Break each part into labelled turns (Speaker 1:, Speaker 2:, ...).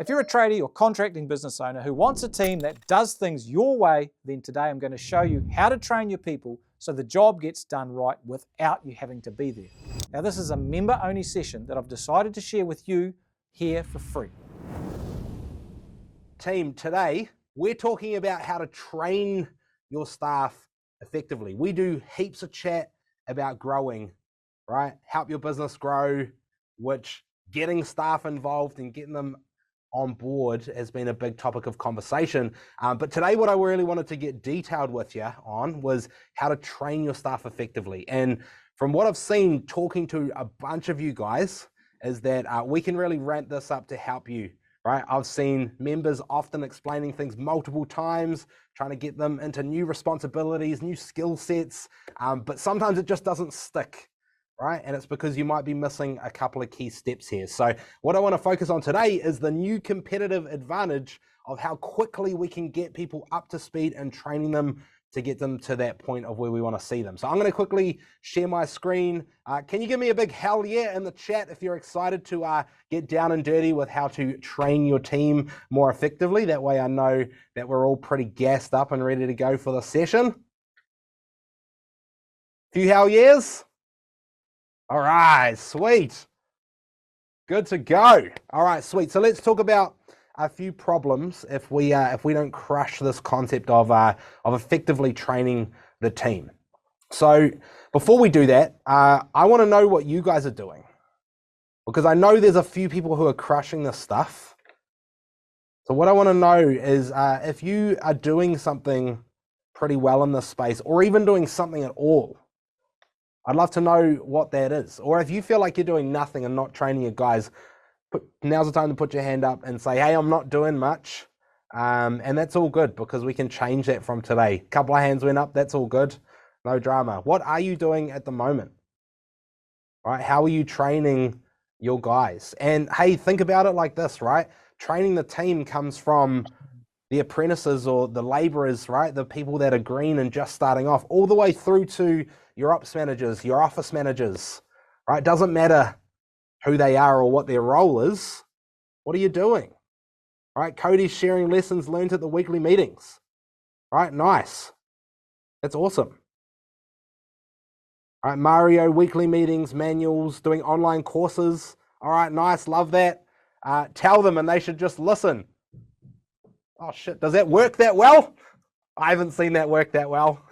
Speaker 1: If you're a tradie or contracting business owner who wants a team that does things your way, then today I'm going to show you how to train your people so the job gets done right without you having to be there. Now, this is a member-only session that I've decided to share with you here for free.
Speaker 2: Team, today we're talking about how to train your staff effectively. We do heaps of chat about growing, right? Help your business grow, which getting staff involved and getting them on board has been a big topic of conversation. But today what I really wanted to get detailed with you on was how to train your staff effectively. And from what I've seen talking to a bunch of you guys is that we can really ramp this up to help you, right? I've seen members often explaining things multiple times, trying to get them into new responsibilities, new skill sets, but sometimes it just doesn't stick. Right? And it's because you might be missing a couple of key steps here. So what I want to focus on today is the new competitive advantage of how quickly we can get people up to speed and training them to get them to that point of where we want to see them. So I'm going to quickly share my screen. Can you give me a big hell yeah in the chat if you're excited to get down and dirty with how to train your team more effectively? That way I know that we're all pretty gassed up and ready to go for the session. Few hell yeahs. All right, sweet. Good to go. All right, sweet. So let's talk about a few problems if we don't crush this concept of effectively training the team. So before we do that, I want to know what you guys are doing, because I know there's a few people who are crushing this stuff. So what I want to know is if you are doing something pretty well in this space, or even doing something at all. I'd love to know what that is. Or if you feel like you're doing nothing and not training your guys, now's the time to put your hand up and say, hey, I'm not doing much. And that's all good, because we can change that from today. A couple of hands went up, that's all good. No drama. What are you doing at the moment? Right? How are you training your guys? And hey, think about it like this, right? Training the team comes from the apprentices or the laborers, right? The people that are green and just starting off, all the way through to your ops managers, your office managers, right? Doesn't matter who they are or what their role is. What are you doing? Right? Cody's sharing lessons learned at the weekly meetings, right? Nice. That's awesome. All right, Mario, weekly meetings, manuals, doing online courses. All right, nice, love that. Tell them and they should just listen. Oh shit, does that work that well? I haven't seen that work that well.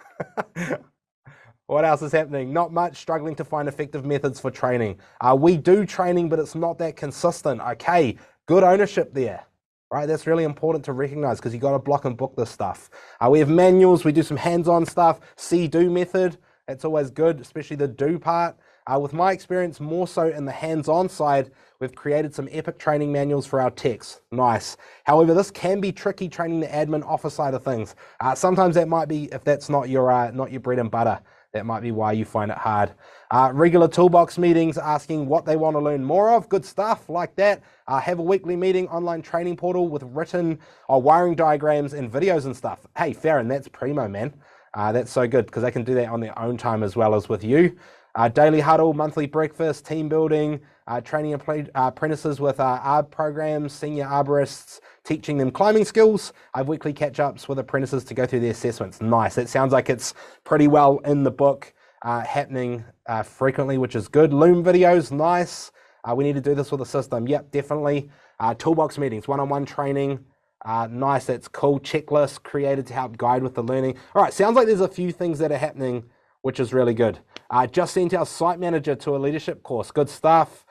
Speaker 2: What else is happening? Not much, struggling to find effective methods for training. We do training, but it's not that consistent. Okay, good ownership there, right? That's really important to recognize, because you got to block and book this stuff. We have manuals, we do some hands-on stuff, see-do method. That's always good, especially the do part. With my experience, more so in the hands-on side, we've created some epic training manuals for our techs. Nice. However, this can be tricky training the admin office side of things. Sometimes that might be, if that's not your bread and butter, that might be why you find it hard. Regular toolbox meetings, asking what they want to learn more of. Good stuff like that. Have a weekly meeting, online training portal with written wiring diagrams and videos and stuff. Hey, Farron, that's primo, man. That's so good, because they can do that on their own time as well as with you. Daily huddle, monthly breakfast, team building, training apprentices with ARB programs, senior arborists, teaching them climbing skills. I have weekly catch-ups with apprentices to go through their assessments. Nice. It sounds like it's pretty well in the book, happening frequently, which is good. Loom videos, nice. We need to do this with the system. Yep, definitely. Toolbox meetings, one-on-one training. Nice, that's cool. Checklist created to help guide with the learning. All right, sounds like there's a few things that are happening, which is really good. Just sent our site manager to a leadership course. Good stuff.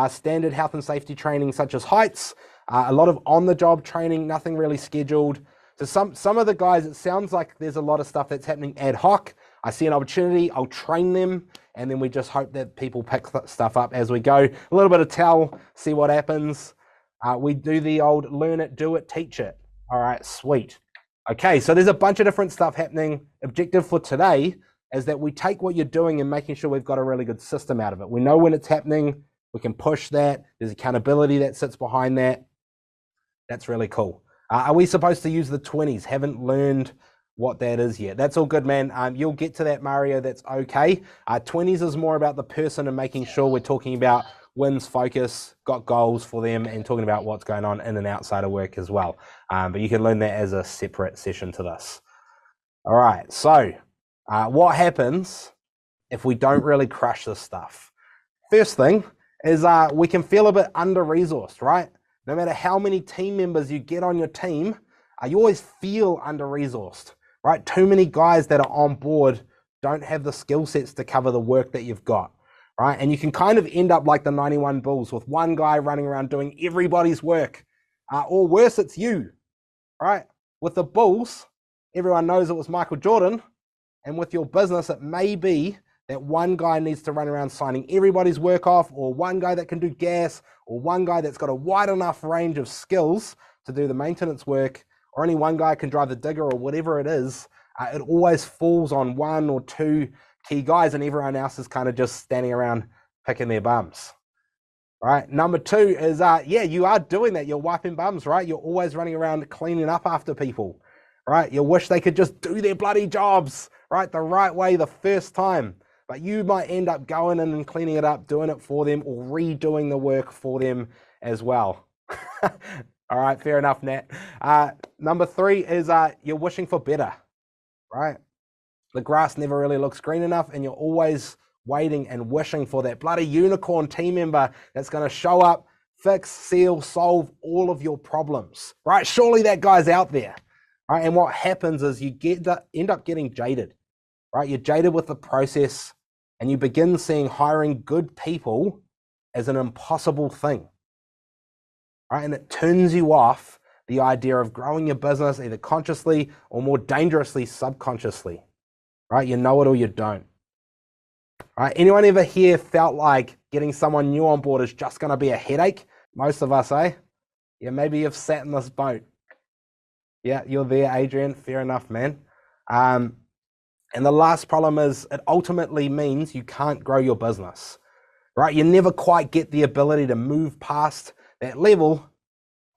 Speaker 2: Standard health and safety training such as heights. A lot of on-the-job training, nothing really scheduled. So some of the guys, it sounds like there's a lot of stuff that's happening ad hoc. I see an opportunity, I'll train them, and then we just hope that people pick stuff up as we go. A little bit of tell, see what happens. We do the old learn it, do it, teach it. All right, sweet. Okay, so there's a bunch of different stuff happening. Objective for today is that we take what you're doing and making sure we've got a really good system out of it. We know when it's happening, we can push that. There's accountability that sits behind that. That's really cool. Are we supposed to use the 20s? Haven't learned what that is yet. That's all good, man. You'll get to that, Mario. That's okay. 20s is more about the person and making sure we're talking about wins focus, got goals for them, and talking about what's going on in and outside of work as well. But you can learn that as a separate session to this. All right, so what happens if we don't really crush this stuff? First thing is we can feel a bit under-resourced, right? No matter how many team members you get on your team, you always feel under-resourced, right? Too many guys that are on board don't have the skill sets to cover the work that you've got, right? And you can kind of end up like the 91 Bulls with one guy running around doing everybody's work, or worse, it's you, right? With the Bulls, everyone knows it was Michael Jordan, and with your business, it may be that one guy needs to run around signing everybody's work off, or one guy that can do gas, or one guy that's got a wide enough range of skills to do the maintenance work, or only one guy can drive the digger, or whatever it is. It always falls on one or two key guys, and everyone else is kind of just standing around picking their bums. Right. Number two is, you are doing that. You're wiping bums, right? You're always running around cleaning up after people, right? You wish they could just do their bloody jobs, right, the right way the first time. But you might end up going in and cleaning it up, doing it for them, or redoing the work for them as well. All right, fair enough, Nat. Number three is you're wishing for better, right? The grass never really looks green enough, and you're always waiting and wishing for that bloody unicorn team member that's going to show up, fix, seal, solve all of your problems, right? Surely that guy's out there, right? And what happens is you end up getting jaded, right? You're jaded with the process, and you begin seeing hiring good people as an impossible thing, right? And it turns you off the idea of growing your business either consciously or more dangerously subconsciously, right? You know it or you don't. Right? Anyone ever here felt like getting someone new on board is just going to be a headache? Most of us, eh? Yeah, maybe you've sat in this boat. Yeah, you're there, Adrian. Fair enough, man. And the last problem is it ultimately means you can't grow your business, right? You never quite get the ability to move past that level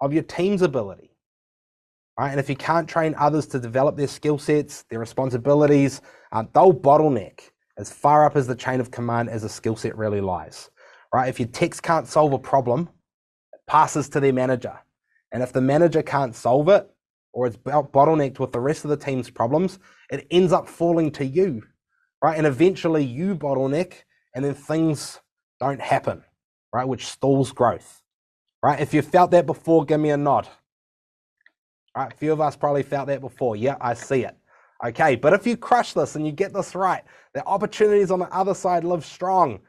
Speaker 2: of your team's ability, right? And if you can't train others to develop their skill sets, their responsibilities, they'll bottleneck as far up as the chain of command as a skill set really lies, right? If your techs can't solve a problem, it passes to their manager. And if the manager can't solve it, or it's bottlenecked with the rest of the team's problems, it ends up falling to you, right? And eventually you bottleneck, and then things don't happen, right? Which stalls growth, right? If you felt that before, give me a nod. All right, a few of us probably felt that before. Yeah, I see it. Okay, but if you crush this and you get this right, the opportunities on the other side live strong.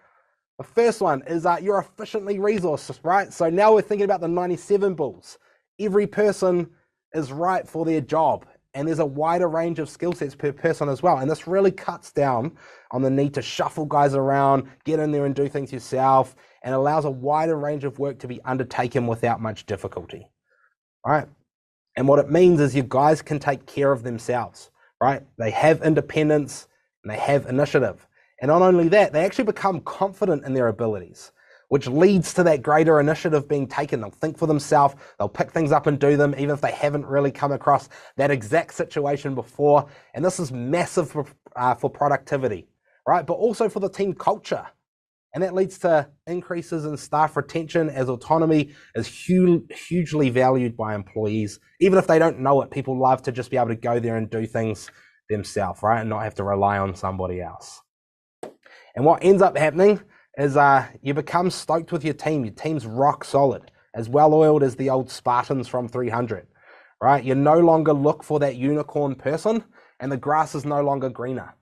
Speaker 2: The first one is you're efficiently resourced, right? So now we're thinking about the 97 Bulls. Every person is right for their job, and there's a wider range of skill sets per person as well. And this really cuts down on the need to shuffle guys around, get in there and do things yourself, and allows a wider range of work to be undertaken without much difficulty, right? And what it means is your guys can take care of themselves, right? They have independence and they have initiative. And not only that, they actually become confident in their abilities, which leads to that greater initiative being taken. They'll think for themselves, they'll pick things up and do them, even if they haven't really come across that exact situation before. And this is massive for productivity, right? But also for the team culture. And that leads to increases in staff retention, as autonomy is hugely valued by employees. Even if they don't know it, people love to just be able to go there and do things themselves, right? And not have to rely on somebody else. And what ends up happening is you become stoked with your team. Your team's rock solid, as well-oiled as the old Spartans from 300, right? You no longer look for that unicorn person, and the grass is no longer greener.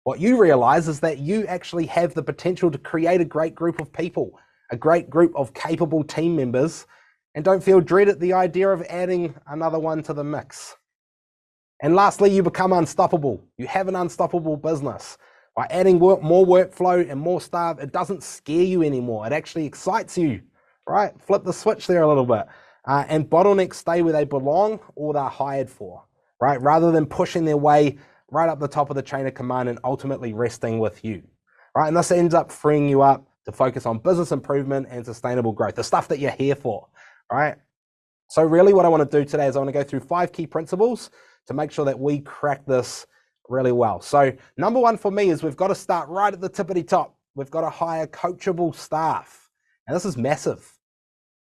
Speaker 2: What you realize is that you actually have the potential to create a great group of people, a great group of capable team members, and don't feel dread at the idea of adding another one to the mix. And lastly, you become unstoppable. You have an unstoppable business. By adding more workflow and more staff, it doesn't scare you anymore. It actually excites you, right? Flip the switch there a little bit. And bottlenecks stay where they belong or they're hired for, right? Rather than pushing their way right up the top of the chain of command and ultimately resting with you, right? And this ends up freeing you up to focus on business improvement and sustainable growth, the stuff that you're here for, right? So really what I want to do today is I want to go through 5 key principles to make sure that we crack this really well. So number one for me is we've got to start right at the tippity top. We've got to hire coachable staff. And this is massive,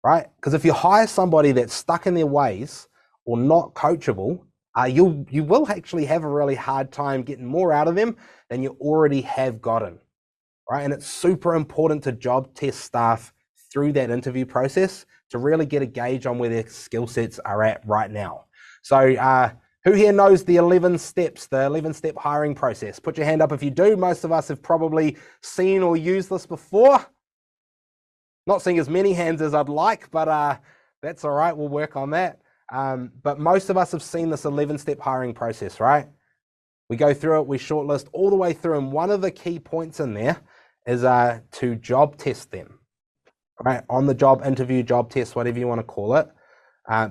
Speaker 2: right? Because if you hire somebody that's stuck in their ways or not coachable, you will actually have a really hard time getting more out of them than you already have gotten, right? And it's super important to job test staff through that interview process to really get a gauge on where their skill sets are at right now. So who here knows the 11 steps, the 11-step hiring process? Put your hand up if you do. Most of us have probably seen or used this before. Not seeing as many hands as I'd like, but that's all right. We'll work on that. But most of us have seen this 11-step hiring process, right? We go through it, we shortlist all the way through, and one of the key points in there is to job test them, right? On the job interview, job test, whatever you want to call it.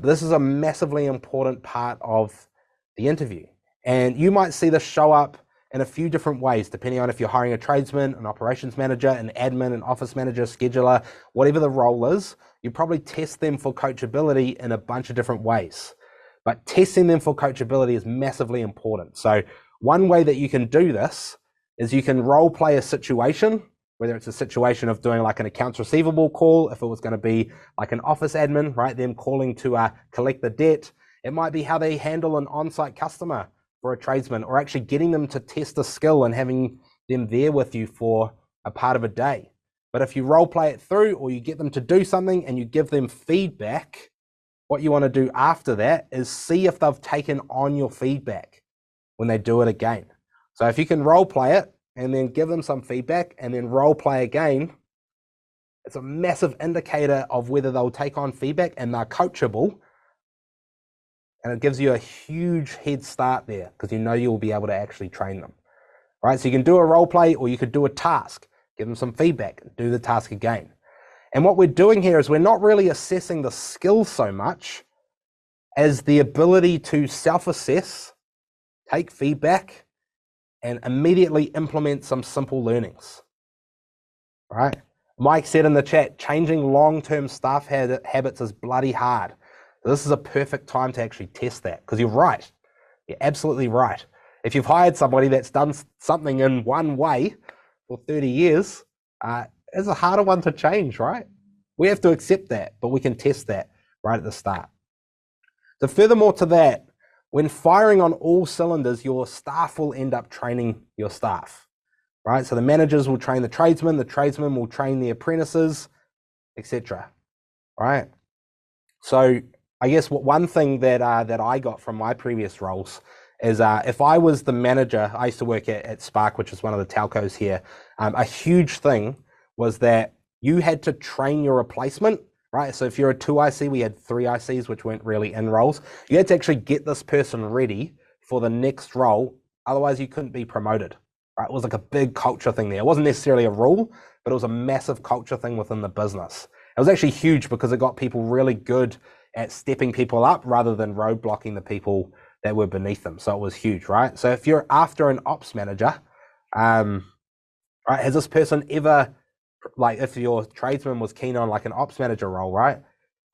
Speaker 2: This is a massively important part of the interview. And you might see this show up in a few different ways, depending on if you're hiring a tradesman, an operations manager, an admin, an office manager, scheduler, whatever the role is, you probably test them for coachability in a bunch of different ways. But testing them for coachability is massively important. So one way that you can do this is you can role play a situation, whether it's a situation of doing like an accounts receivable call, if it was going to be like an office admin, right? Them calling to collect the debt. It might be how they handle an on-site customer for a tradesman, or actually getting them to test a skill and having them there with you for a part of a day. But if you role play it through, or you get them to do something and you give them feedback, what you want to do after that is see if they've taken on your feedback when they do it again. So if you can role play it and then give them some feedback and then role play again, it's a massive indicator of whether they'll take on feedback and they're coachable. And it gives you a huge head start there because you know you'll be able to actually train them, right? So you can do a role play, or you could do a task, give them some feedback, do the task again. And what we're doing here is we're not really assessing the skill so much as the ability to self-assess, take feedback, and immediately implement some simple learnings, right? Mike said in the chat, changing long-term staff habits is bloody hard. This is a perfect time to actually test that, because you're right. You're absolutely right. If you've hired somebody that's done something in one way for 30 years, it's a harder one to change, right? We have to accept that, but we can test that right at the start. So furthermore to that, when firing on all cylinders, your staff will end up training your staff, right? So the managers will train the tradesmen will train the apprentices, etc. Right? So I guess one thing that I got from my previous roles is if I was the manager, I used to work at Spark, which is one of the telcos here. A huge thing was that you had to train your replacement, right? So if you're a 2IC, we had 3 ICs, which weren't really in roles. You had to actually get this person ready for the next role. Otherwise, you couldn't be promoted, right? It was like a big culture thing there. It wasn't necessarily a rule, but it was a massive culture thing within the business. It was actually huge because it got people really good at stepping people up rather than roadblocking the people that were beneath them. So it was huge, right? So if you're after an ops manager, right, has this person ever, like if your tradesman was keen on like an ops manager role, right?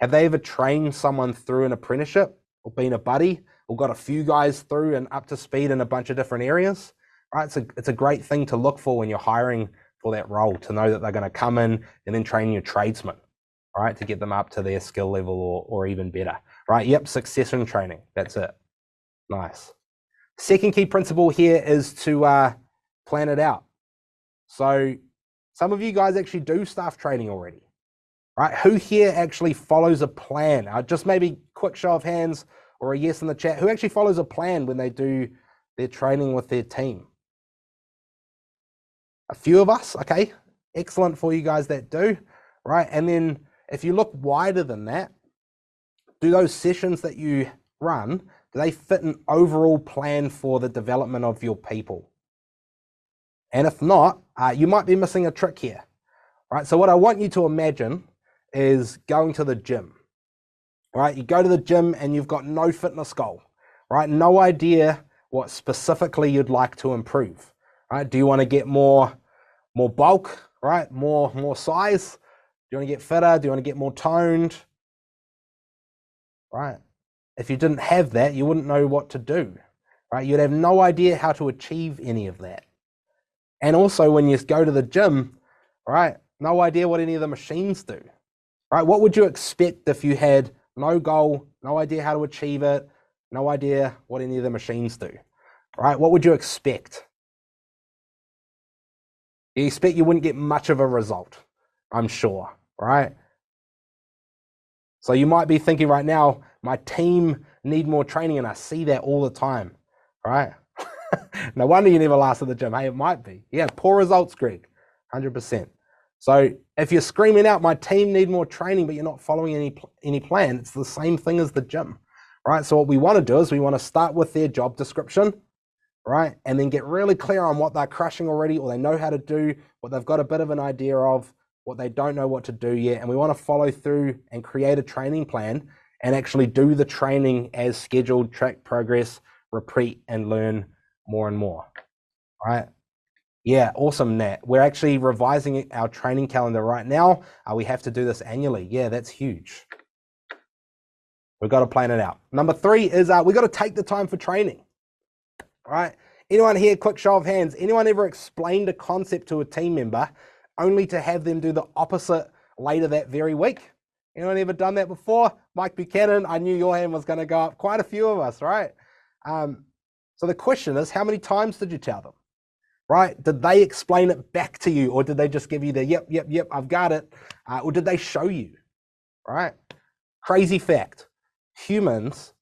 Speaker 2: Have they ever trained someone through an apprenticeship or been a buddy or got a few guys through and up to speed in a bunch of different areas, right? It's a great thing to look for when you're hiring for that role, to know that they're going to come in and then train your tradesman, right, to get them up to their skill level or even better, right? Yep, succession training, that's it. Nice. Second key principle here is to plan it out. So some of you guys actually do staff training already, right? Who here actually follows a plan? Just maybe quick show of hands or a yes in the chat. Who actually follows a plan when they do their training with their team? A few of us, okay. Excellent for you guys that do, right? And then if you look wider than that, do those sessions that you run, do they fit an overall plan for the development of your people? And if not, you might be missing a trick here, right? So what I want you to imagine is going to the gym, right? You go to the gym and you've got no fitness goal, right? No idea what specifically you'd like to improve, right? Do you want to get more bulk, right? More size? Do you want to get fitter? Do you want to get more toned? Right? If you didn't have that, you wouldn't know what to do, right? You'd have no idea how to achieve any of that. And also when you go to the gym, right, no idea what any of the machines do, right? What would you expect if you had no goal, no idea how to achieve it, no idea what any of the machines do, right? What would you expect? You expect you wouldn't get much of a result, I'm sure, right? So you might be thinking right now, my team need more training, and I see that all the time, right? No wonder you never last at the gym. Hey, it might be. Yeah, poor results, Greg, 100%. So if you're screaming out, my team need more training, but you're not following any plan, it's the same thing as the gym, right? So what we want to do is we want to start with their job description, right? And then get really clear on what they're crushing already, or they know how to do, what they've got a bit of an idea of, what they don't know what to do yet. And we want to follow through and create a training plan and actually do the training as scheduled, track progress, repeat, and learn more and more, right? Yeah, awesome, Nat. We're actually revising our training calendar right now. We have to do this annually. Yeah, that's huge. We've got to plan it out. Number 3 is we got to take the time for training. All right. Anyone here, quick show of hands, anyone ever explained a concept to a team member only to have them do the opposite later that very week? Anyone ever done that before? Mike Buchanan, I knew your hand was going to go up. Quite a few of us, right? So the question is, how many times did you tell them? Right? Did they explain it back to you, or did they just give you the yep, I've got it? Or did they show you? Right? Crazy fact. Humans,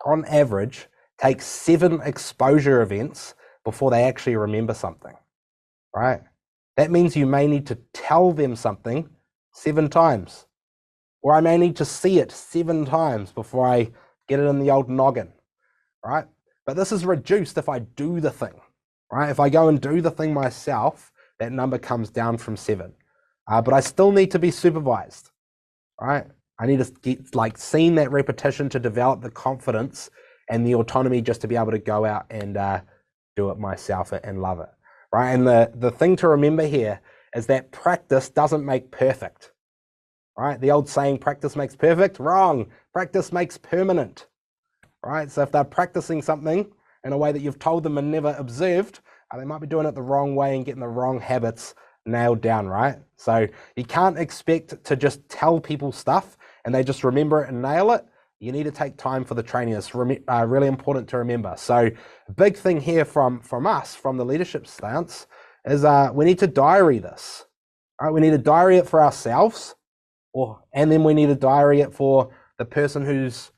Speaker 2: on average, take 7 exposure events before they actually remember something. Right? That means you may need to tell them something 7 times. Or I may need to see it 7 times before I get it in the old noggin. Right? But this is reduced if I do the thing. Right? If I go and do the thing myself, that number comes down from 7. But I still need to be supervised, right? I need to get seen that repetition to develop the confidence and the autonomy just to be able to go out and do it myself and love it, right? And the thing to remember here is that practice doesn't make perfect, right? The old saying, practice makes perfect, wrong. Practice makes permanent, right? So if they're practicing something in a way that you've told them and never observed, they might be doing it the wrong way and getting the wrong habits nailed down, right? So you can't expect to just tell people stuff and they just remember it and nail it. You need to take time for the training. It's really important to remember. So a big thing here from us, from the leadership stance, is we need to diary this. All right? We need to diary it for ourselves, and then we need to diary it for the person who's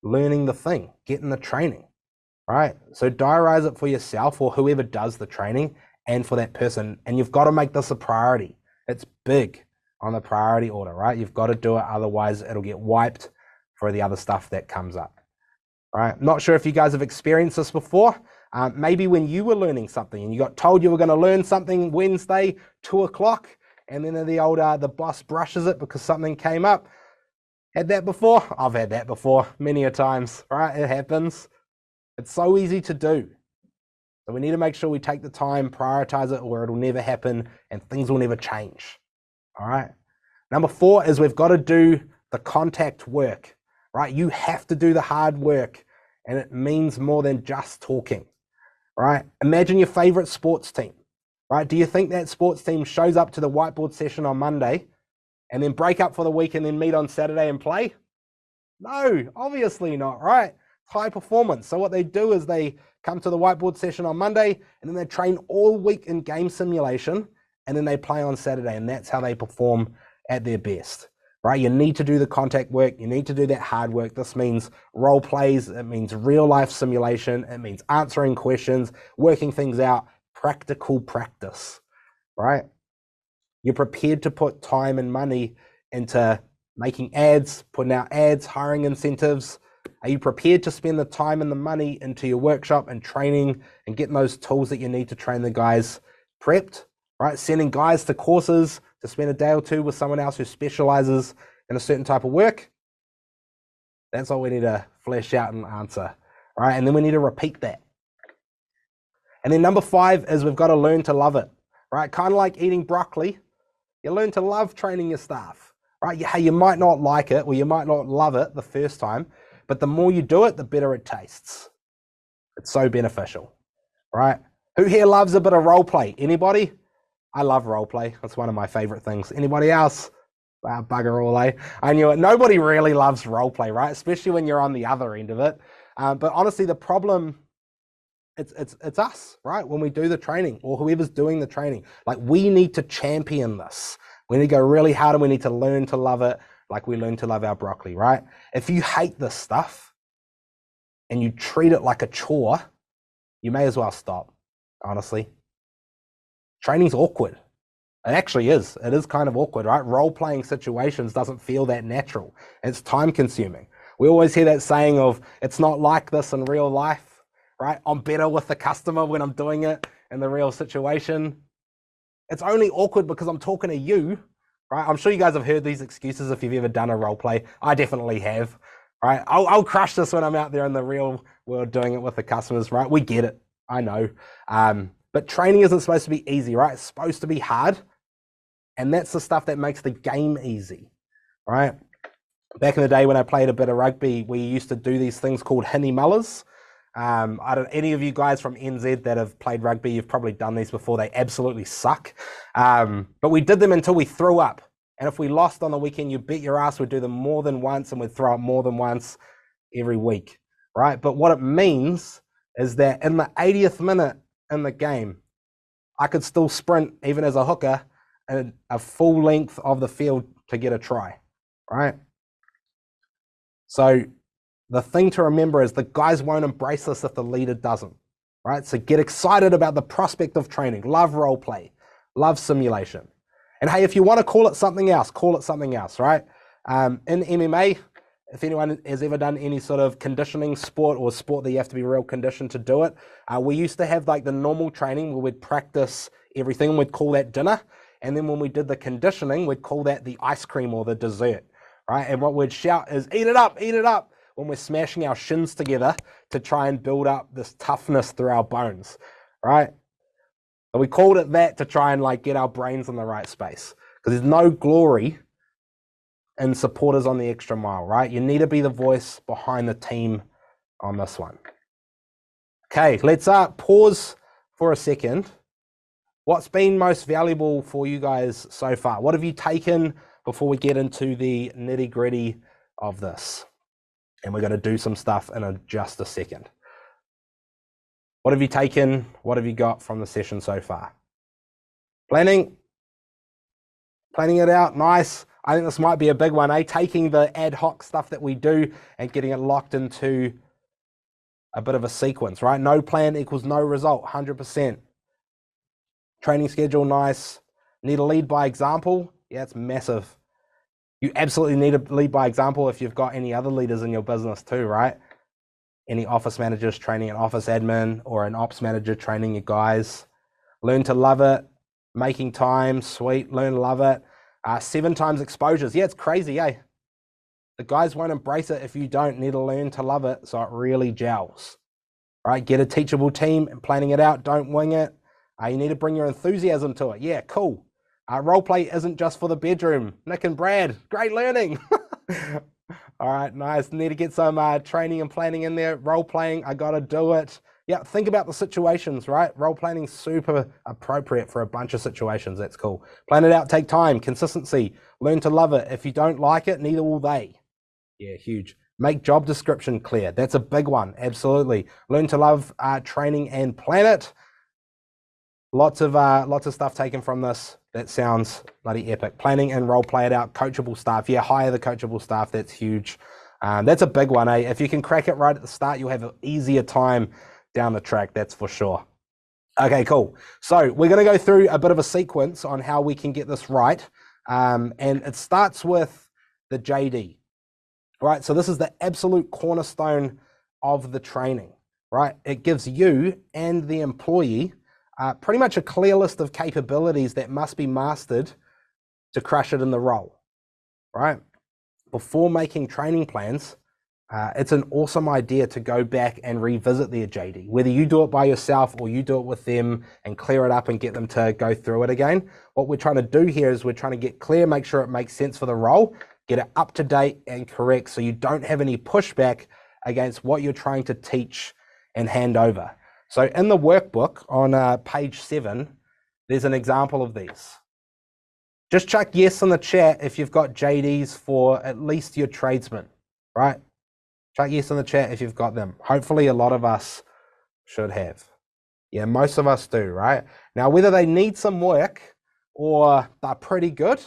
Speaker 2: learning the thing, getting the training. Right? So diarize it for yourself or whoever does the training and for that person. And you've got to make this a priority. It's big on the priority order, right? You've got to do it. Otherwise, it'll get wiped for the other stuff that comes up. All right? Not sure if you guys have experienced this before. Maybe when you were learning something and you got told you were going to learn something Wednesday, 2 o'clock, and then the boss brushes it because something came up. Had that before? I've had that before many a times, right? It happens. It's so easy to do. So we need to make sure we take the time, prioritize it, or it'll never happen and things will never change. All right. Number 4 is we've got to do the contact work, right? You have to do the hard work, and it means more than just talking, right? Imagine your favorite sports team, right? Do you think that sports team shows up to the whiteboard session on Monday and then break up for the week and then meet on Saturday and play? No, obviously not, right? High performance. So what they do is they come to the whiteboard session on Monday and then they train all week in game simulation and then they play on Saturday, and that's how they perform at their best, right? You need to do the contact work. You need to do that hard work. This means role plays. It means real life simulation. It means answering questions, working things out, practical practice, right? You're prepared to put time and money into making ads, putting out ads, hiring incentives. Are you prepared to spend the time and the money into your workshop and training and getting those tools that you need to train the guys prepped, right? Sending guys to courses to spend a day or 2 with someone else who specializes in a certain type of work? That's all we need to flesh out and answer, right? And then we need to repeat that. And then number 5 is we've got to learn to love it, right? Kind of like eating broccoli. You learn to love training your staff, right? You might not like it or you might not love it the first time, but the more you do it, the better it tastes. It's so beneficial, right? Who here loves a bit of role play? Anybody? I love role play. It's one of my favorite things. Anybody else? Bugger all, eh? I knew it. Nobody really loves role play, right? Especially when you're on the other end of it. But honestly, the problem, it's us, right? When we do the training, or whoever's doing the training, like, we need to champion this. We need to go really hard, and we need to learn to love it like we learn to love our broccoli, right? If you hate this stuff and you treat it like a chore, you may as well stop, honestly. Training's awkward. It actually is. It is kind of awkward, right? Role-playing situations doesn't feel that natural. It's time-consuming. We always hear that saying of, it's not like this in real life, right? I'm better with the customer when I'm doing it in the real situation. It's only awkward because I'm talking to you, right? I'm sure you guys have heard these excuses if you've ever done a role play. I definitely have, right? I'll crush this when I'm out there in the real world doing it with the customers, right? We get it. I know. But training isn't supposed to be easy, right? It's supposed to be hard. And that's the stuff that makes the game easy, right? Back in the day when I played a bit of rugby, we used to do these things called hinny mullers. Any of you guys from NZ that have played rugby, you've probably done these before. They absolutely suck. But we did them until we threw up. And if we lost on the weekend, you bet your ass we'd do them more than once, and we'd throw up more than once every week, right? But what it means is that in the 80th minute in the game, I could still sprint, even as a hooker, a full length of the field to get a try, right? So the thing to remember is the guys won't embrace this if the leader doesn't, right? So get excited about the prospect of training. Love role play, love simulation. And hey, if you want to call it something else, right? In MMA, if anyone has ever done any sort of conditioning sport or sport that you have to be real conditioned to do it, we used to have like the normal training where we'd practice everything. We'd call that dinner. And then when we did the conditioning, we'd call that the ice cream or the dessert, right? And what we'd shout is, eat it up, when we're smashing our shins together to try and build up this toughness through our bones, right? And we called it that to try and like get our brains in the right space, because there's no glory in supporters on the extra mile, right? You need to be the voice behind the team on this one. Okay, let's pause for a second. What's been most valuable for you guys so far? What have you taken before we get into the nitty gritty of this? And we're going to do some stuff in just a second. What have you taken? What have you got from the session so far? Planning it out, nice. I think this might be a big one, eh? Taking the ad hoc stuff that we do and getting it locked into a bit of a sequence, right? No plan equals no result, 100%. Training schedule, nice. Need to lead by example. Yeah, it's massive. You absolutely need to lead by example if you've got any other leaders in your business too, right? Any office managers training an office admin or an ops manager training your guys. Learn to love it. Making time, sweet. Learn to love it. 7 times exposures. Yeah, it's crazy, eh? The guys won't embrace it if you don't. Need to learn to love it so it really gels, right? Get a teachable team and planning it out. Don't wing it. You need to bring your enthusiasm to it. Yeah, cool. Role play isn't just for the bedroom. Nick and Brad, great learning. All right, nice. Need to get some training and planning in there. Role playing, I got to do it. Yeah, think about the situations, right? Role playing is super appropriate for a bunch of situations. That's cool. Plan it out, take time, consistency, learn to love it. If you don't like it, neither will they. Yeah, huge. Make job description clear. That's a big one, absolutely. Learn to love training and plan it. Lots of stuff taken from this. That sounds bloody epic. Planning and role play it out. Coachable staff. Yeah, hire the coachable staff. That's huge. That's a big one, eh? If you can crack it right at the start, you'll have an easier time down the track. That's for sure. Okay, cool. So we're going to go through a bit of a sequence on how we can get this right. And it starts with the JD. Right, so this is the absolute cornerstone of the training, right? It gives you and the employee pretty much a clear list of capabilities that must be mastered to crush it in the role, right? Before making training plans, it's an awesome idea to go back and revisit their JD, whether you do it by yourself or you do it with them and clear it up and get them to go through it again. What we're trying to do here is we're trying to get clear, make sure it makes sense for the role, get it up to date and correct so you don't have any pushback against what you're trying to teach and hand over. So in the workbook on page 7, there's an example of these. Just chuck yes in the chat if you've got JDs for at least your tradesmen, right? Chuck yes in the chat if you've got them. Hopefully a lot of us should have. Yeah, most of us do, right? Now, whether they need some work or they're pretty good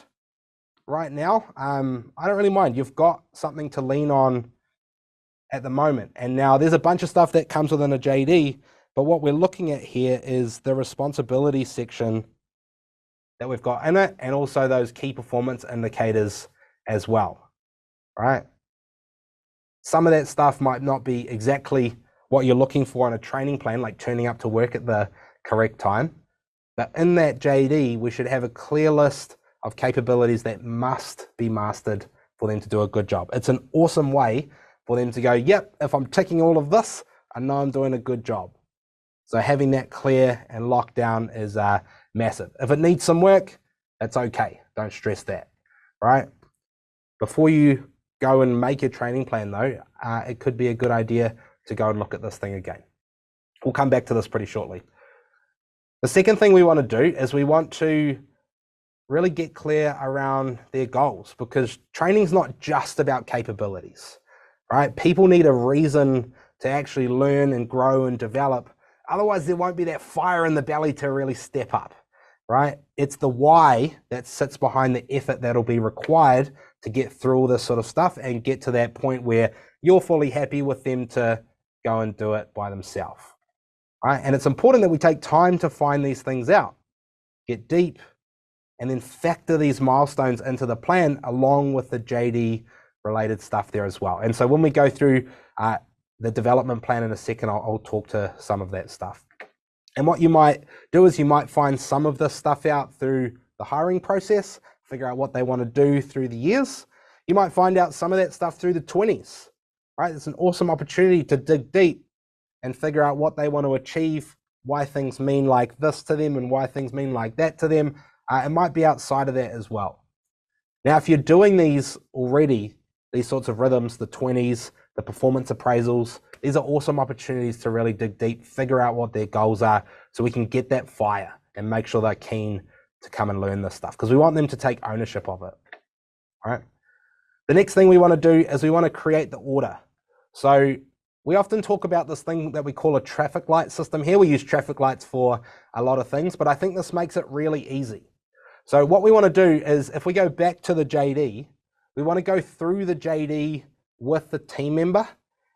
Speaker 2: right now, I don't really mind. You've got something to lean on at the moment. And now there's a bunch of stuff that comes within a JD, but what we're looking at here is the responsibility section that we've got in it, and also those key performance indicators as well, right? Some of that stuff might not be exactly what you're looking for in a training plan, like turning up to work at the correct time. But in that JD, we should have a clear list of capabilities that must be mastered for them to do a good job. It's an awesome way for them to go, yep, if I'm ticking all of this, I know I'm doing a good job. So having that clear and locked down is massive. If it needs some work, that's okay. Don't stress that, right? Before you go and make your training plan though, it could be a good idea to go and look at this thing again. We'll come back to this pretty shortly. The second thing we want to do is we want to really get clear around their goals, because training is not just about capabilities, right? People need a reason to actually learn and grow and develop. Otherwise, there won't be that fire in the belly to really step up, right? It's the why that sits behind the effort that'll be required to get through all this sort of stuff and get to that point where you're fully happy with them to go and do it by themselves, right? And it's important that we take time to find these things out, get deep, and then factor these milestones into the plan along with the JD related stuff there as well. And so when we go through the development plan in a second, I'll talk to some of that stuff. And what you might do is you might find some of this stuff out through the hiring process, figure out what they want to do through the years. You might find out some of that stuff through the 20s, right? It's an awesome opportunity to dig deep and figure out what they want to achieve, why things mean like this to them and why things mean like that to them. It might be outside of that as well. Now, if you're doing these already, these sorts of rhythms, the 20s, the performance appraisals, these are awesome opportunities to really dig deep, figure out what their goals are so we can get that fire and make sure they're keen to come and learn this stuff, because we want them to take ownership of it, all right? The next thing we want to do is we want to create the order. So we often talk about this thing that we call a traffic light system here. We use traffic lights for a lot of things, but I think this makes it really easy. So what we want to do is, if we go back to the JD, we want to go through the JD with the team member,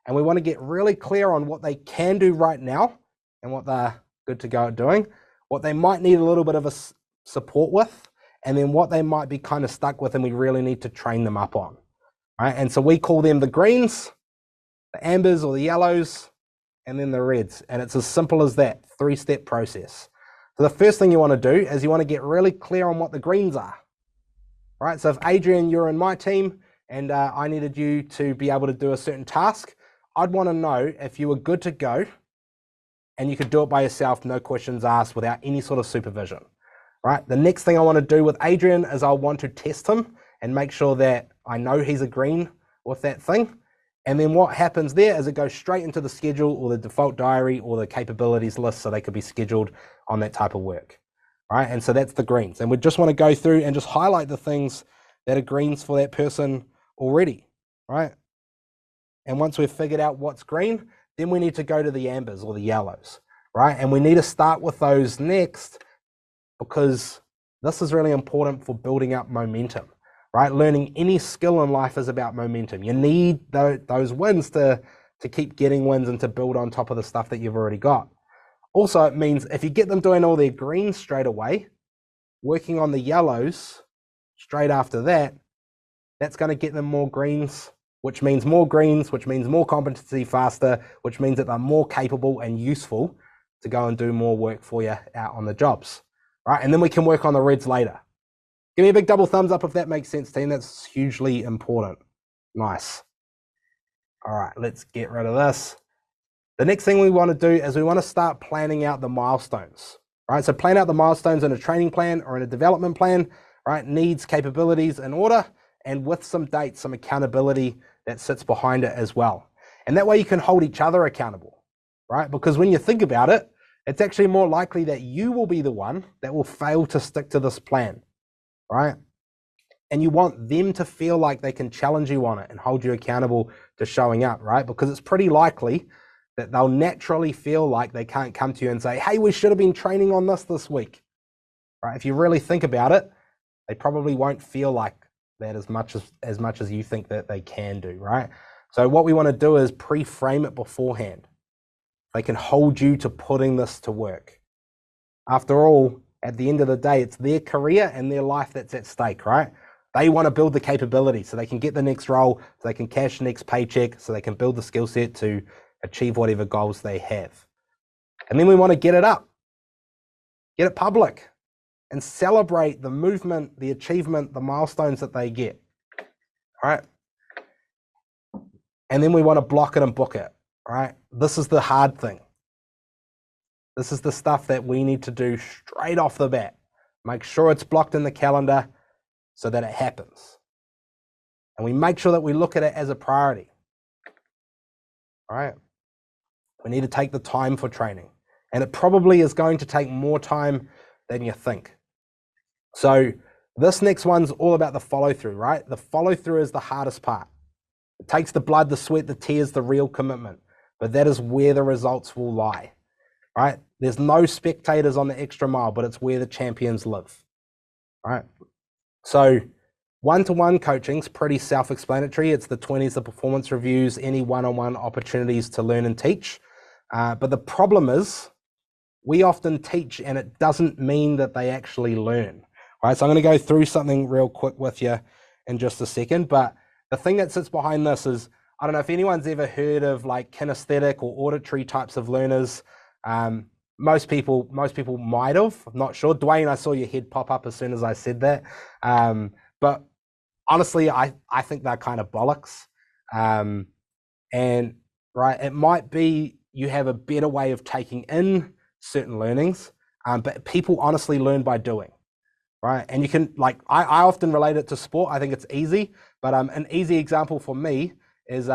Speaker 2: and we want to get really clear on what they can do right now and what they're good to go at doing, what they might need a little bit of a support with, and then what they might be kind of stuck with and we really need to train them up on, right? And so we call them the greens, the ambers or the yellows, and then the reds. And it's as simple as that, 3-step process. So the first thing you want to do is you want to get really clear on what the greens are, right? So if Adrian, you're in my team and I needed you to be able to do a certain task, I'd want to know if you were good to go and you could do it by yourself, no questions asked, without any sort of supervision, right? The next thing I want to do with Adrian is I want to test him and make sure that I know he's a green with that thing. And then what happens there is it goes straight into the schedule or the default diary or the capabilities list, so they could be scheduled on that type of work, right? And so that's the greens. And we just want to go through and just highlight the things that are greens for that person already, right? And once we've figured out what's green, then we need to go to the ambers or the yellows, right? And we need to start with those next, because this is really important for building up momentum, right? Learning any skill in life is about momentum. You need those wins to keep getting wins and to build on top of the stuff that you've already got. Also, it means if you get them doing all their greens straight away, working on the yellows straight after that, that's going to get them more greens, which means more greens, which means more competency faster, which means that they're more capable and useful to go and do more work for you out on the jobs, right? And then we can work on the reds later. Give me a big double thumbs up if that makes sense, team. That's hugely important. Nice. All right, let's get rid of this. The next thing we want to do is we want to start planning out the milestones, right? So plan out the milestones in a training plan or in a development plan, right? Needs, capabilities in order, and with some dates, some accountability that sits behind it as well. And that way you can hold each other accountable, right? Because when you think about it, it's actually more likely that you will be the one that will fail to stick to this plan, right? And you want them to feel like they can challenge you on it and hold you accountable to showing up, right? Because it's pretty likely that they'll naturally feel like they can't come to you and say, hey, we should have been training on this week, right? If you really think about it, they probably won't feel like that as much as you think that they can do, right? So what we want to do is pre-frame it beforehand. They can hold you to putting this to work. After all, at the end of the day, it's their career and their life that's at stake, right? They want to build the capability so they can get the next role, so they can cash the next paycheck, so they can build the skill set to achieve whatever goals they have. And then we want to get it up, get it public, and celebrate the movement, the achievement, the milestones that they get, all right? And then we want to block it and book it, right? This is the hard thing. This is the stuff that we need to do straight off the bat. Make sure it's blocked in the calendar so that it happens. And we make sure that we look at it as a priority. All right. We need to take the time for training. And it probably is going to take more time than you think. So this next one's all about the follow through, right? The follow through is the hardest part. It takes the blood, the sweat, the tears, the real commitment. But that is where the results will lie, right? There's no spectators on the extra mile, but it's where the champions live, right? So one-to-one coaching is pretty self-explanatory. It's the 20s, the performance reviews, any one-on-one opportunities to learn and teach. But the problem is we often teach and it doesn't mean that they actually learn, right? So I'm going to go through something real quick with you in just a second. But the thing that sits behind this is, I don't know if anyone's ever heard of like kinesthetic or auditory types of learners. Most people might have. I'm not sure. Dwayne, I saw your head pop up as soon as I said that. But honestly, I think they're kind of bollocks. And right, it might be you have a better way of taking in certain learnings, but people honestly learn by doing, right? And you can, like, I often relate it to sport. I think it's easy, but an easy example for me is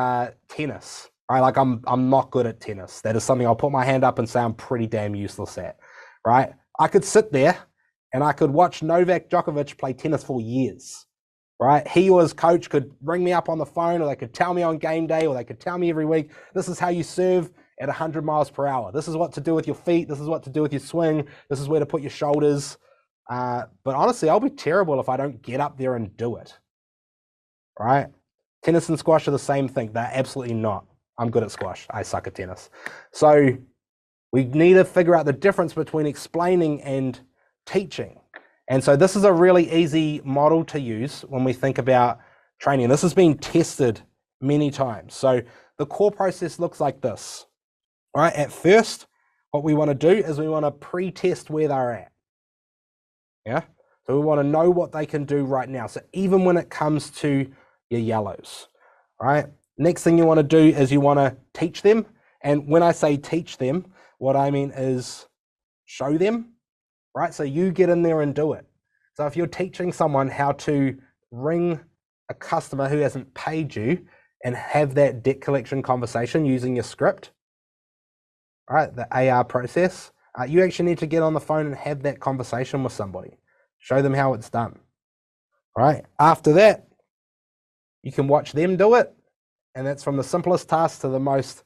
Speaker 2: tennis. Right, like I'm not good at tennis. That is something I'll put my hand up and say I'm pretty damn useless at, right? I could sit there and I could watch Novak Djokovic play tennis for years, right? He or his coach could ring me up on the phone, or they could tell me on game day, or they could tell me every week, this is how you serve at 100 miles per hour. This is what to do with your feet. This is what to do with your swing. This is where to put your shoulders. But honestly, I'll be terrible if I don't get up there and do it, right? Tennis and squash are the same thing. They're absolutely not. I'm good at squash. I suck at tennis. So we need to figure out the difference between explaining and teaching. And so this is a really easy model to use when we think about training. This has been tested many times. So the core process looks like this. All right, at first, what we want to do is we want to pre-test where they're at. Yeah. So we want to know what they can do right now. So even when it comes to your yellows, right? Next thing you want to do is you want to teach them. And when I say teach them, what I mean is show them, right? So you get in there and do it. So if you're teaching someone how to ring a customer who hasn't paid you and have that debt collection conversation using your script, right? The AR process, you actually need to get on the phone and have that conversation with somebody. Show them how it's done, right? After that, you can watch them do it. And that's from the simplest task to the most,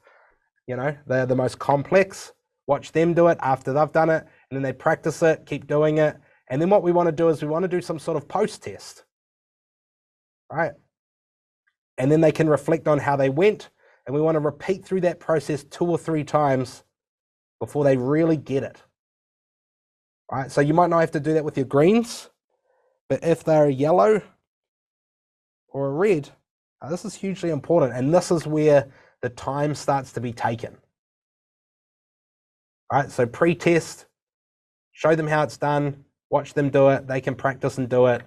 Speaker 2: they're the most complex. Watch them do it after they've done it, and then they practice it, keep doing it. And then what we want to do is we want to do some sort of post-test, right? And then they can reflect on how they went, and we want to repeat through that process 2 or 3 times before they really get it, right? So you might not have to do that with your greens, but if they're a yellow or a red, this is hugely important, and this is where the time starts to be taken. All right, so pre-test, show them how it's done, watch them do it, they can practice and do it,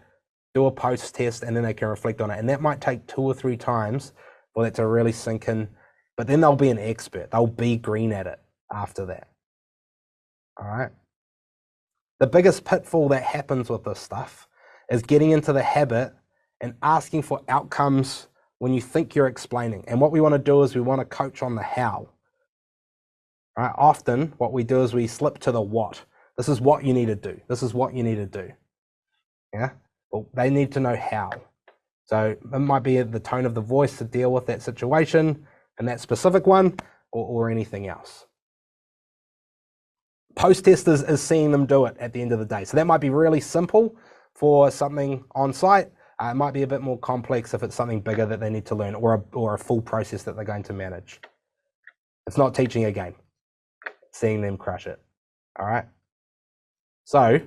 Speaker 2: do a post-test, and then they can reflect on it. And that might take 2 or 3 times for that to really sink in, but then they'll be an expert. They'll be green at it after that. All right. The biggest pitfall that happens with this stuff is getting into the habit and asking for outcomes when you think you're explaining. And what we want to do is we want to coach on the how. Right? Often what we do is we slip to the what. This is what you need to do. This is what you need to do. Yeah. Well, they need to know how. So it might be the tone of the voice to deal with that situation and that specific one, or anything else. Post-test is seeing them do it at the end of the day. So that might be really simple for something on site. It might be a bit more complex if it's something bigger that they need to learn, or a full process that they're going to manage. It's not teaching a game, it's seeing them crush it. All right. So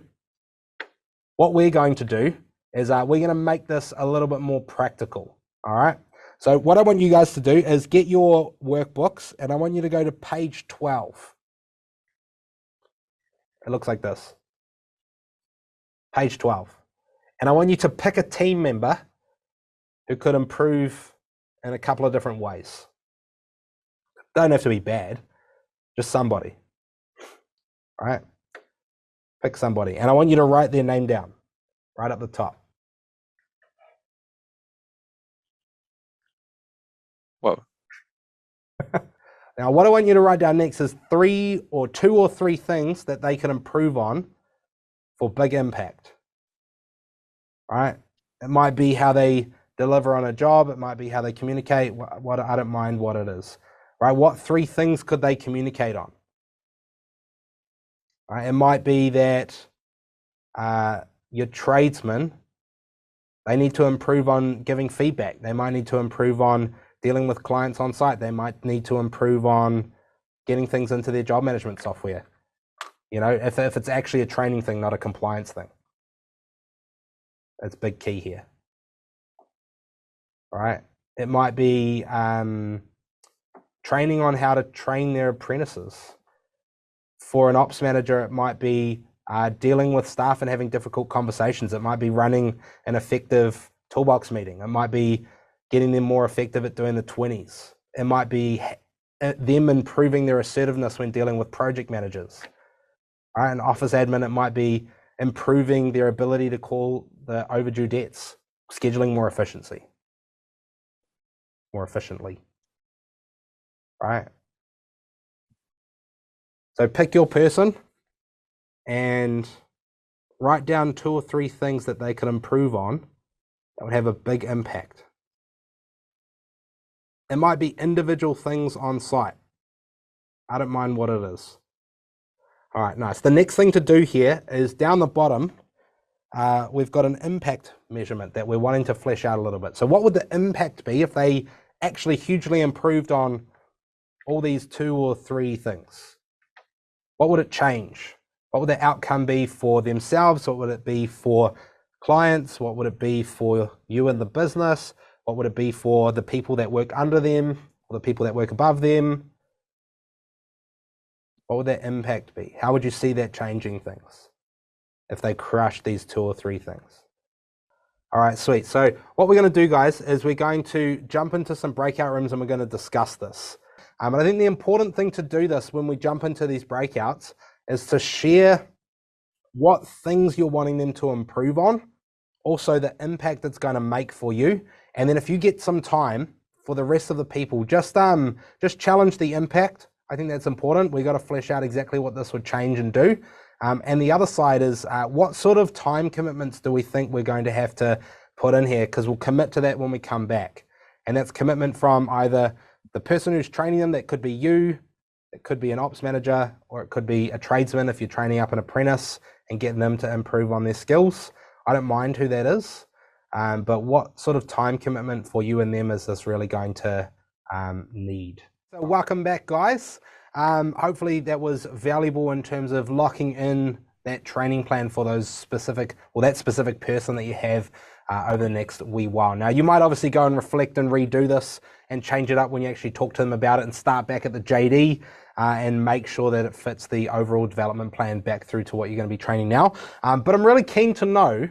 Speaker 2: what we're going to do is we're going to make this a little bit more practical. All right. So what I want you guys to do is get your workbooks, and I want you to go to page 12. It looks like this. Page 12. And I want you to pick a team member who could improve in a couple of different ways. Don't have to be bad, just somebody. All right. Pick somebody. And I want you to write their name down right up the top.
Speaker 3: Whoa.
Speaker 2: Now, what I want you to write down next is two or three things that they can improve on for big impact. All right. It might be how they deliver on a job. It might be how they communicate. What I don't mind what it is. Right. What three things could they communicate on? All right. It might be that your tradesmen, they need to improve on giving feedback. They might need to improve on dealing with clients on site. They might need to improve on getting things into their job management software. You know, if it's actually a training thing, not a compliance thing. That's big key here. All right. It might be training on how to train their apprentices. For an ops manager, it might be dealing with staff and having difficult conversations. It might be running an effective toolbox meeting. It might be getting them more effective at doing the 20s. It might be them improving their assertiveness when dealing with project managers. All right, an office admin, it might be improving their ability to call the overdue debts, scheduling more efficiently. All right. So pick your person and write down 2 or 3 things that they could improve on that would have a big impact. It might be individual things on site. I don't mind what it is. All right, nice. The next thing to do here is down the bottom, we've got an impact measurement that we're wanting to flesh out a little bit. So what would the impact be if they actually hugely improved on all these 2 or 3 things? What would it change? What would the outcome be for themselves? What would it be for clients? What would it be for you and the business? What would it be for the people that work under them or the people that work above them? What would that impact be? How would you see that changing things if they crush these 2 or 3 things? All right, sweet. So what we're going to do, guys, is we're going to jump into some breakout rooms and we're going to discuss this. And I think the important thing to do this when we jump into these breakouts is to share what things you're wanting them to improve on, also the impact it's going to make for you. And then if you get some time for the rest of the people, just challenge the impact. I think that's important. We got to flesh out exactly what this would change and do. And the other side is what sort of time commitments do we think we're going to have to put in here? Because we'll commit to that when we come back. And that's commitment from either the person who's training them, that could be you, it could be an ops manager, or it could be a tradesman if you're training up an apprentice and getting them to improve on their skills. I don't mind who that is, but what sort of time commitment for you and them is this really going to need? So welcome back, guys. Hopefully that was valuable in terms of locking in that training plan for those specific, or that specific person that you have over the next wee while. Now, you might obviously go and reflect and redo this and change it up when you actually talk to them about it and start back at the JD and make sure that it fits the overall development plan back through to what you're going to be training now. But I'm really keen to know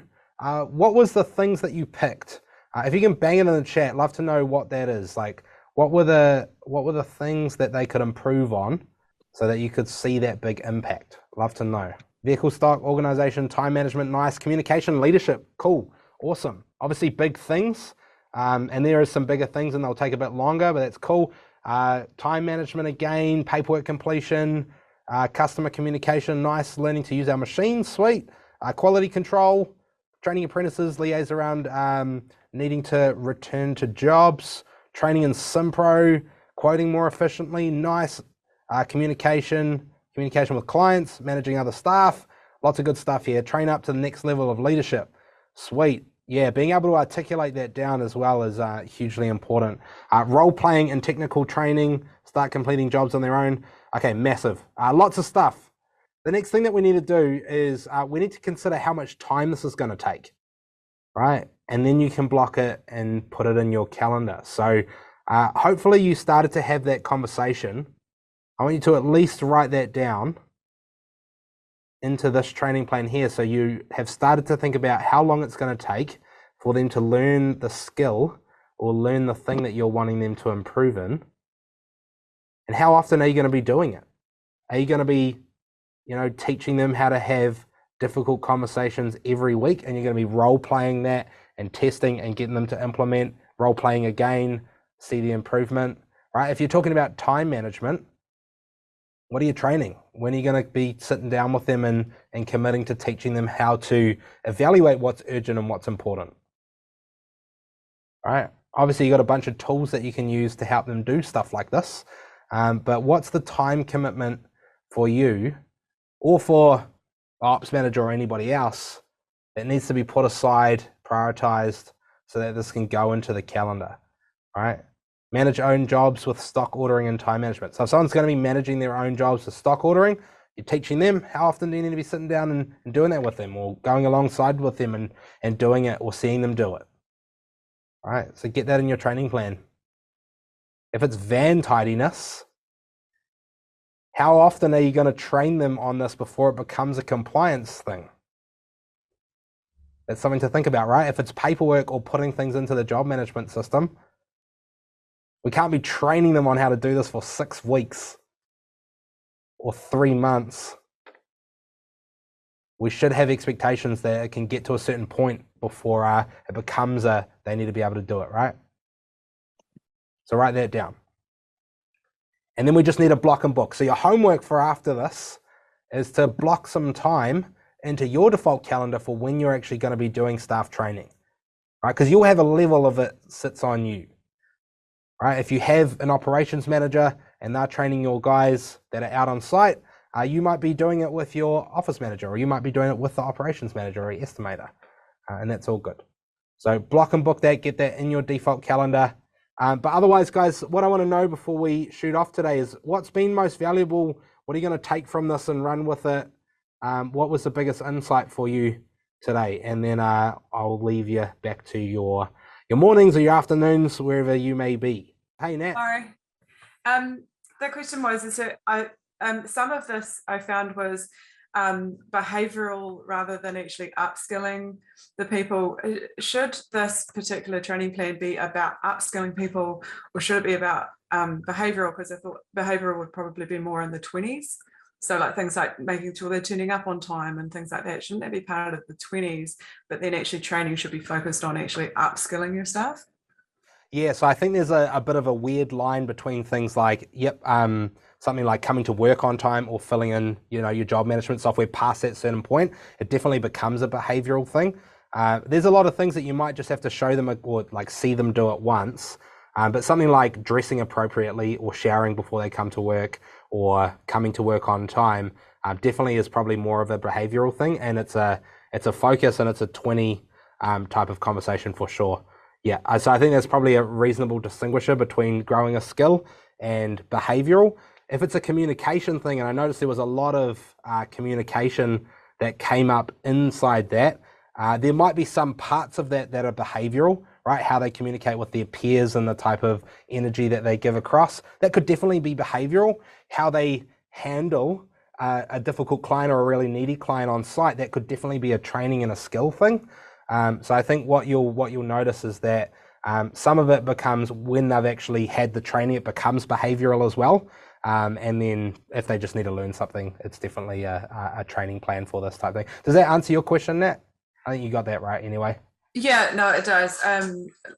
Speaker 2: what was the things that you picked. If you can bang it in the chat, love to know what that is. Like, what were the things that they could improve on so that you could see that big impact? Love to know. Vehicle stock, organization, time management, nice. Communication, leadership, cool, awesome. Obviously big things, and there is some bigger things and they'll take a bit longer, but that's cool. Time management again, paperwork completion, customer communication, nice. Learning to use our machines, sweet. Quality control, training apprentices, liaise around needing to return to jobs, training in SimPro, quoting more efficiently, nice. Communication with clients, managing other staff, lots of good stuff here. Train up to the next level of leadership, sweet. Yeah, being able to articulate that down as well is hugely important. Role playing and technical training, start completing jobs on their own. Okay, massive. Lots of stuff. The next thing that we need to do is we need to consider how much time this is going to take, right? And then you can block it and put it in your calendar. So hopefully you started to have that conversation. I want you to at least write that down into this training plan here, so you have started to think about how long it's going to take for them to learn the skill or learn the thing that you're wanting them to improve in, and how often are you going to be doing it. Are you going to be, teaching them how to have difficult conversations every week, and you're going to be role playing that and testing and getting them to implement, role playing again, see the improvement, right? If you're talking about time management, what are you training? When are you going to be sitting down with them and committing to teaching them how to evaluate what's urgent and what's important? All right. Obviously, you got a bunch of tools that you can use to help them do stuff like this. But what's the time commitment for you or for ops manager or anybody else that needs to be put aside, prioritized, so that this can go into the calendar? All right. Manage own jobs with stock ordering and time management. So if someone's going to be managing their own jobs with stock ordering, you're teaching them. How often do you need to be sitting down and doing that with them, or going alongside with them and doing it, or seeing them do it? All right, so get that in your training plan. If it's van tidiness, how often are you going to train them on this before it becomes a compliance thing? That's something to think about, right? If it's paperwork or putting things into the job management system, we can't be training them on how to do this for 6 weeks or 3 months. We should have expectations that it can get to a certain point before it becomes they need to be able to do it, right? So write that down. And then we just need a block and book. So your homework for after this is to block some time into your default calendar for when you're actually going to be doing staff training, right? Because you'll have a level of it sits on you. Right, if you have an operations manager and they're training your guys that are out on site, you might be doing it with your office manager, or you might be doing it with the operations manager or estimator, and that's all good. So block and book that, get that in your default calendar. But otherwise, guys, what I want to know before we shoot off today is what's been most valuable? What are you going to take from this and run with it? What was the biggest insight for you today? And then I'll leave you back to your mornings or your afternoons, wherever you may be. Hey, Nat.
Speaker 3: Sorry. The question was, so some of this I found was behavioral rather than actually upskilling the people. Should this particular training plan be about upskilling people, or should it be about behavioral? Because I thought behavioral would probably be more in the 20s. So like things like making sure they're turning up on time and things like that. Shouldn't that be part of the 20s? But then actually training should be focused on actually upskilling your staff.
Speaker 2: Yeah, so I think there's a bit of a weird line between things like, something like coming to work on time or filling in, your job management software past that certain point. It definitely becomes a behavioral thing. There's a lot of things that you might just have to show them or like see them do it once. But something like dressing appropriately or showering before they come to work or coming to work on time definitely is probably more of a behavioral thing, and it's a focus, and it's a 20 type of conversation for sure. Yeah, so I think that's probably a reasonable distinguisher between growing a skill and behavioral. If it's a communication thing, and I noticed there was a lot of communication that came up inside that, there might be some parts of that are behavioral, right? How they communicate with their peers and the type of energy that they give across. That could definitely be behavioral. How they handle a difficult client or a really needy client on site, that could definitely be a training and a skill thing. So I think what you'll notice is that some of it becomes, when they've actually had the training, it becomes behavioral as well. And then if they just need to learn something, it's definitely a training plan for this type thing. Does that answer your question, Nat? I think you got that right anyway.
Speaker 3: Yeah, no, it does.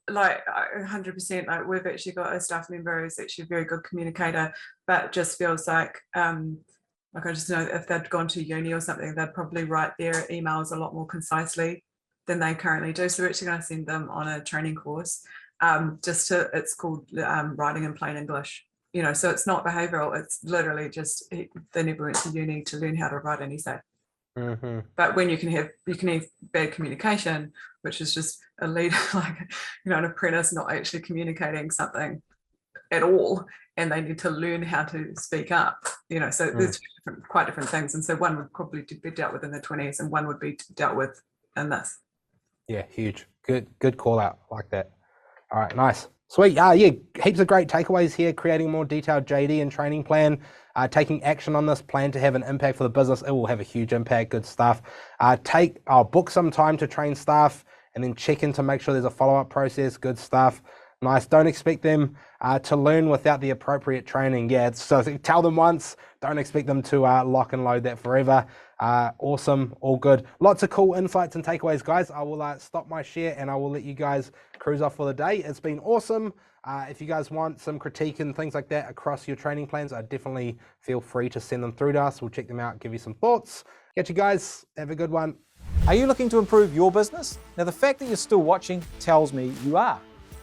Speaker 3: Like 100%. Like we've actually got a staff member who's actually a very good communicator, but just feels like I just know if they'd gone to uni or something, they'd probably write their emails a lot more concisely than they currently do. So we're actually going to send them on a training course. It's called Writing in Plain English. You know, so it's not behavioural. It's literally just they never went to uni to learn how to write an essay.
Speaker 2: Mm-hmm.
Speaker 3: But when you can have bad communication, which is just a leader, like an apprentice not actually communicating something at all, and they need to learn how to speak up. So there's quite different things, and so one would probably be dealt with in the 20s, and one would be dealt with in this.
Speaker 2: Yeah, huge. Good call out like that. All right, nice. Sweet. Yeah, heaps of great takeaways here. Creating more detailed JD and training plan, taking action on this plan to have an impact for the business. It will have a huge impact. Good stuff. Book some time to train staff and then check in to make sure there's a follow-up process. Good stuff. Nice. Don't expect them to learn without the appropriate training. Yeah, so tell them once. Don't expect them to lock and load that forever. Awesome. All good. Lots of cool insights and takeaways, guys. I will stop my share and I will let you guys cruise off for the day. It's been awesome. If you guys want some critique and things like that across your training plans, definitely feel free to send them through to us. We'll check them out, give you some thoughts. Catch you guys. Have a good one.
Speaker 1: Are you looking to improve your business? Now, the fact that you're still watching tells me you are,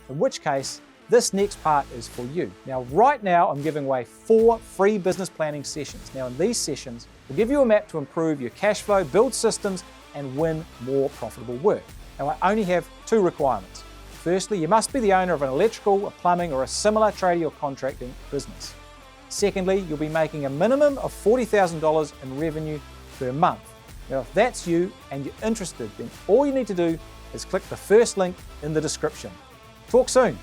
Speaker 1: in which case, this next part is for you. Now, right now, I'm giving away 4 free business planning sessions. Now, in these sessions, we'll give you a map to improve your cash flow, build systems, and win more profitable work. Now, I only have 2 requirements. Firstly, you must be the owner of an electrical, a plumbing, or a similar tradie or contracting business. Secondly, you'll be making a minimum of $40,000 in revenue per month. Now, if that's you and you're interested, then all you need to do is click the first link in the description. Talk soon.